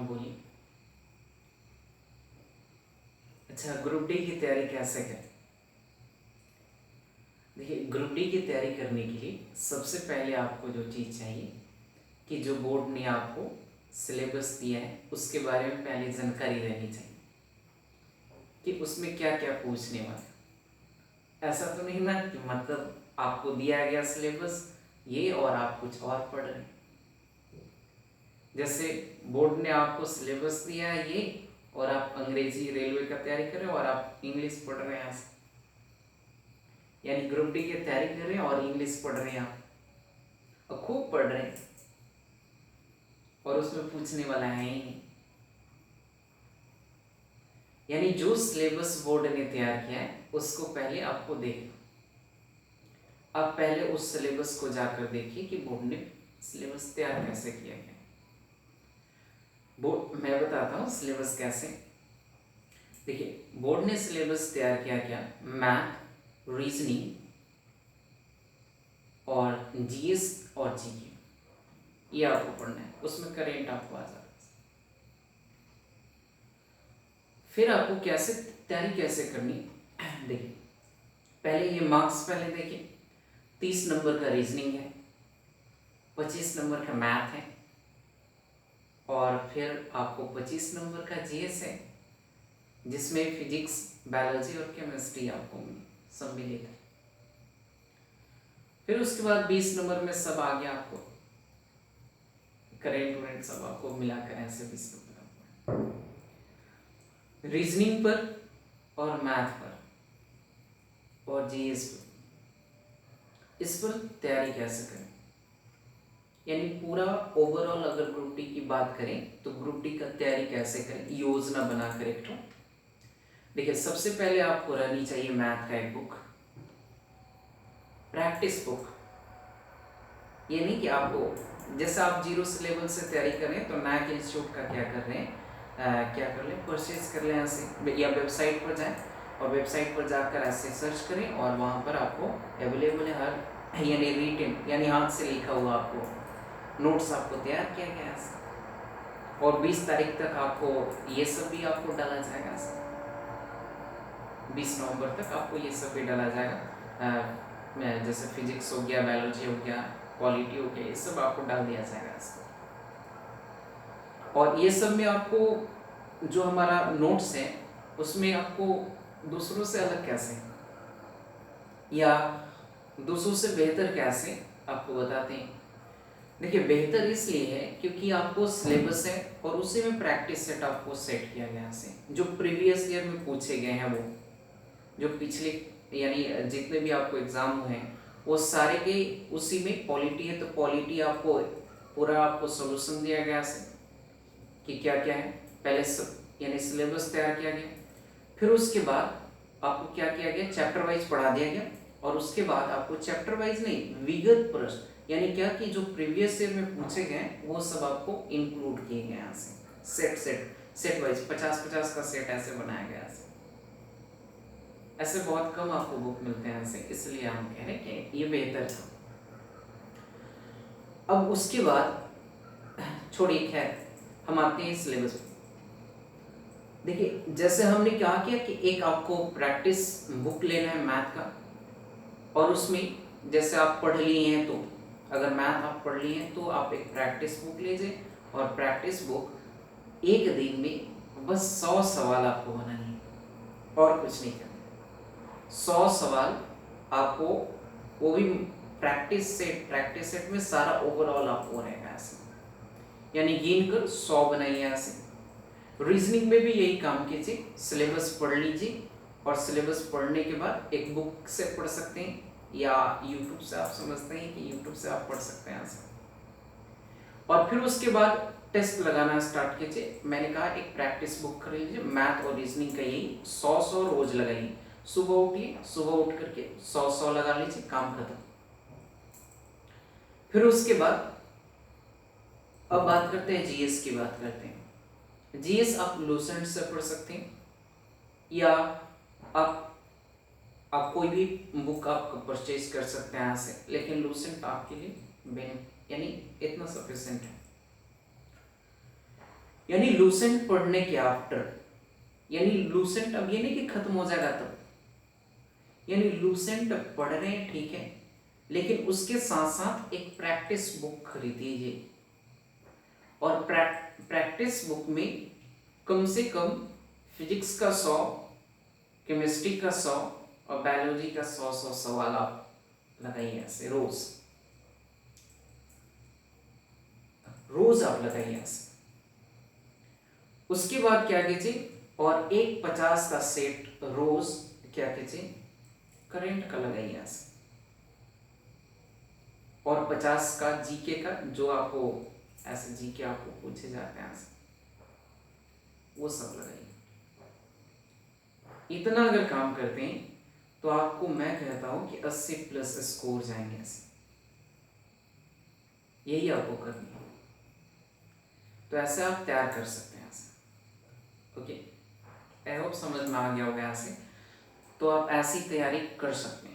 हाँ बोलिए। अच्छा, ग्रुप डी की तैयारी कैसे करें? देखिए, ग्रुप डी की तैयारी करने के लिए सबसे पहले आपको जो चीज़ चाहिए कि जो बोर्ड ने आपको सिलेबस दिया है उसके बारे में पहले जानकारी रहनी चाहिए कि उसमें क्या क्या पूछने वाला है। ऐसा तो नहीं ना कि मतलब आपको दिया गया सिलेबस ये और आप कुछ और पढ़ रहे हैं। जैसे बोर्ड ने आपको सिलेबस दिया है ये और आप अंग्रेजी रेलवे का तैयारी कर रहे हो और आप इंग्लिश पढ़ रहे हैं यहाँ से, यानी ग्रुप डी की तैयारी कर रहे हैं और इंग्लिश पढ़ रहे हैं आप और खूब पढ़ रहे हैं और उसमें पूछने वाला है ही नहीं। यानी जो सिलेबस बोर्ड ने तैयार किया है उसको पहले आपको देखना। आप पहले उस सिलेबस को जाकर देखिए कि बोर्ड ने सिलेबस तैयार कैसे किया गया। बोर्ड मैं बताता हूँ सिलेबस कैसे। देखिए, बोर्ड ने सिलेबस तैयार किया क्या, मैथ, रीजनिंग और जीएस और जीके, ये आपको पढ़ना है। उसमें करेंट आपको आ जाता है। फिर आपको कैसे तैयारी कैसे करनी, देखिए पहले ये मार्क्स पहले देखिए। 30 नंबर का रीजनिंग है, 25 नंबर का मैथ है और फिर आपको 25 नंबर का जीएस है जिसमें फिजिक्स, बायोलॉजी और केमिस्ट्री आपको सम्मिलित है। फिर उसके बाद 20 नंबर में सब आ गया आपको, करेंट वरेंट सब आपको मिलाकर ऐसे 20 नंबर आपको रीजनिंग पर और मैथ पर और जीएस पर, इस पर तैयारी कैसे करें। यानी पूरा ओवरऑल अगर ग्रुप डी की बात करें तो ग्रुप डी का तैयारी कैसे करें, योजना बनाकर एक तो देखिए सबसे पहले आपको रहनी चाहिए मैथ का एक बुक, प्रैक्टिस बुक। ये नहीं कि आपको जैसे आप जीरो से लेवल से तैयारी करें तो नायक इंस्टीट्यूट का क्या कर रहे हैं, क्या कर लें, परचेज कर लें ऐसे, या वेबसाइट पर जाएं और वेबसाइट पर जाकर ऐसे सर्च करें और वहाँ पर आपको अवेलेबल है हर, यानी रिटन यानी हाथ से लिखा हुआ आपको नोट्स आपको तैयार किया गया है और 20 तारीख तक आपको ये सब भी आपको डाला जाएगा। 20 नवंबर तक आपको ये सब भी डाला जाएगा, जैसे फिजिक्स हो गया, बायोलॉजी हो गया, क्वालिटी हो गया, ये सब आपको डाल दिया जाएगा इसको। और ये सब में आपको जो हमारा नोट्स है उसमें आपको दूसरों से अलग कैसे या दूसरों से बेहतर कैसे आपको बताते हैं। देखिए, बेहतर इसलिए है क्योंकि आपको सिलेबस है और उसी में प्रैक्टिस सेट आपको सेट किया गया है। जो प्रीवियस ईयर में पूछे गए हैं, वो जो पिछले यानी जितने भी आपको एग्जाम हुए हैं वो सारे के उसी में पॉलिटी है, तो पॉलिटी आपको पूरा आपको सोल्यूशन दिया गया है कि क्या क्या है। पहले यानी सिलेबस तैयार किया गया, फिर उसके बाद आपको क्या किया गया, चैप्टर वाइज पढ़ा दिया गया और उसके बाद आपको चैप्टर वाइज नहीं, विगत प्रश्न यानी क्या कि जो प्रीवियस ईयर में पूछे गए वो सब आपको इंक्लूड किए गए यहाँ से, सेट वाइज 50-50 का सेट ऐसे बनाया गया है। ऐसे बहुत कम आपको बुक मिलते हैं ऐसे, इसलिए हम कह रहे हैं कि ये बेहतर है। अब उसके बाद छोड़िए, खैर हम आते हैं सिलेबस। देखिए, जैसे हमने क्या किया कि एक आपको प्रैक्टिस बुक लेना है मैथ का और उसमें जैसे आप पढ़ लिए हैं तो अगर मैथ आप पढ़ लिए हैं तो आप एक प्रैक्टिस बुक लीजिए और प्रैक्टिस बुक एक दिन में बस 100 सवाल आपको बनाने हैं और कुछ नहीं करना। 100 सवाल आपको, वो भी प्रैक्टिस सेट में सारा ओवरऑल आपको रहेगा ऐसे, यानी गिन कर 100 बनाइए ऐसे। रीजनिंग में भी यही काम कीजिए, सिलेबस पढ़ लीजिए और सिलेबस पढ़ने के बाद एक बुक से पढ़ सकते हैं या यूट्यूब से आप समझते हैं कि यूट्यूब से आप पढ़ सकते हैं ऐसे। और फिर उसके बाद टेस्ट लगाना स्टार्ट कीजिए। मैंने कहा एक प्रैक्टिस बुक खरीद लीजिए, मैथ और रीजनिंग का यही 100 रोज लगाइए। सुबह उठिए, सुबह उठ करके 100 लगा लीजिए, काम खत्म। फिर उसके बाद अब बात करते हैं जीएस की बात करते हैं। जीएस आप लूसेंट से पढ़ सकते हैं या आप कोई भी बुक आप परचेज कर सकते हैं यहाँ से, लेकिन लूसेंट आपके लिए यानी इतना सफिशिएंट है। यानी लूसेंट पढ़ने के आफ्टर, यानी लूसेंट अब ये नहीं कि खत्म हो जाएगा तब, यानी लूसेंट पढ़ रहे हैं ठीक है, लेकिन उसके साथ साथ एक प्रैक्टिस बुक खरीदिए और प्रैक्टिस बुक में कम से कम फिजिक्स का 100, केमिस्ट्री का 100 और बायोलॉजी का 100 सवाल आप लगाइए ऐसे रोज, रोज आप लगाइए ऐसे। उसके बाद क्या कीजिए, और एक 50 का सेट रोज क्या कीजिए, करंट का लगाइए ऐसे, और 50 का जीके का, जो आपको ऐसे जीके आपको पूछे जाते हैं ऐसे, वो सब लगाइए। इतना अगर काम करते हैं तो आपको मैं कहता हूं कि 80 प्लस स्कोर जाएंगे ऐसे, यही आपको करनी है। तो ऐसे आप तैयार कर सकते हैं ऐसे। ओके, आई होप समझ में आ गया होगा ऐसे। तो आप ऐसी तैयारी कर सकते हैं।